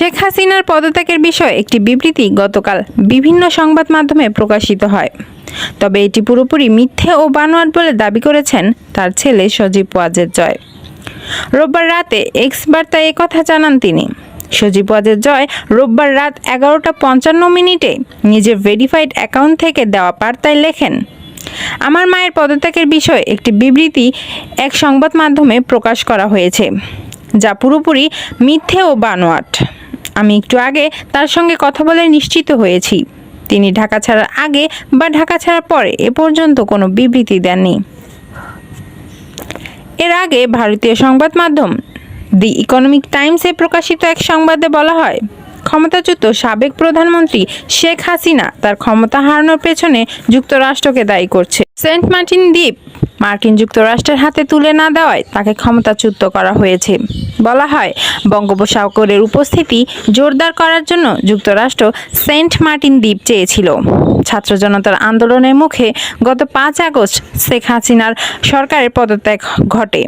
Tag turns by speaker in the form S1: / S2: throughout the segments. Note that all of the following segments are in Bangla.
S1: শেখ হাসিনার পদত্যাগের বিষয়ে একটি বিবৃতি গতকাল বিভিন্ন সংবাদ মাধ্যমে প্রকাশিত হয়। তবে এটি পুরোপুরি মিথ্যে ও বানোয়াট বলে দাবি করেছেন তার ছেলে সজীব ওয়াজেদ জয়। রোববার রাতে এক্স বার্তায় একথা জানান তিনি। সজীব ওয়াজেদ জয় রোববার রাত 11:55 নিজের ভেরিফাইড অ্যাকাউন্ট থেকে দেওয়া বার্তায় লেখেন, আমার মায়ের পদত্যাগের বিষয়ে একটি বিবৃতি এক সংবাদ মাধ্যমে প্রকাশ করা হয়েছে, যা পুরোপুরি মিথ্যে ও বানোয়াট। আমি একটু আগে তার সঙ্গে কথা বলে নিশ্চিত হয়েছি, তিনি ঢাকা ছাড়ার আগে বা ঢাকা ছাড়ার পরে এ পর্যন্ত কোনো বিবৃতি দেননি। এর আগে ভারতীয় সংবাদ মাধ্যম দি ইকোনমিক টাইমসে প্রকাশিত এক সংবাদে বলা হয়, ক্ষমতাচ্যুত সাবেক প্রধানমন্ত্রী শেখ হাসিনা তার ক্ষমতা হারানোর পেছনে যুক্তরাষ্ট্রকে দায়ী করছে। সেন্ট মার্টিন দ্বীপ মার্কিন যুক্তরাষ্ট্রের হাতে তুলে না দেওয়ায় তাকে ক্ষমতাচ্যুত করা হয়েছে। বলা হয়, বঙ্গোপসাগরের উপস্থিতি জোরদার করার জন্য যুক্তরাষ্ট্র সেন্ট মার্টিন দ্বীপ চেয়েছিল। ছাত্র জনতার আন্দোলনের মুখে গত 5 আগস্ট শেখ হাসিনার সরকারের পদত্যাগ ঘটে।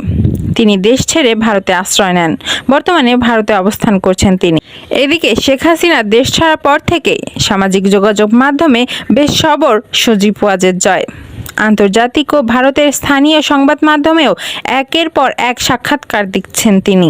S1: তিনি দেশ ছেড়ে ভারতে আশ্রয় নেন। বর্তমানে ভারতে অবস্থান করছেন তিনি। এদিকে শেখ হাসিনা দেশ ছাড়ার পর থেকেই সামাজিক যোগাযোগ মাধ্যমে বেশ সরব সজীব ওয়াজেদ জয়। আন্তর্জাতিক ও ভারতের স্থানীয় সংবাদ মাধ্যমেও একের পর এক সাক্ষাৎকার দিচ্ছেন তিনি।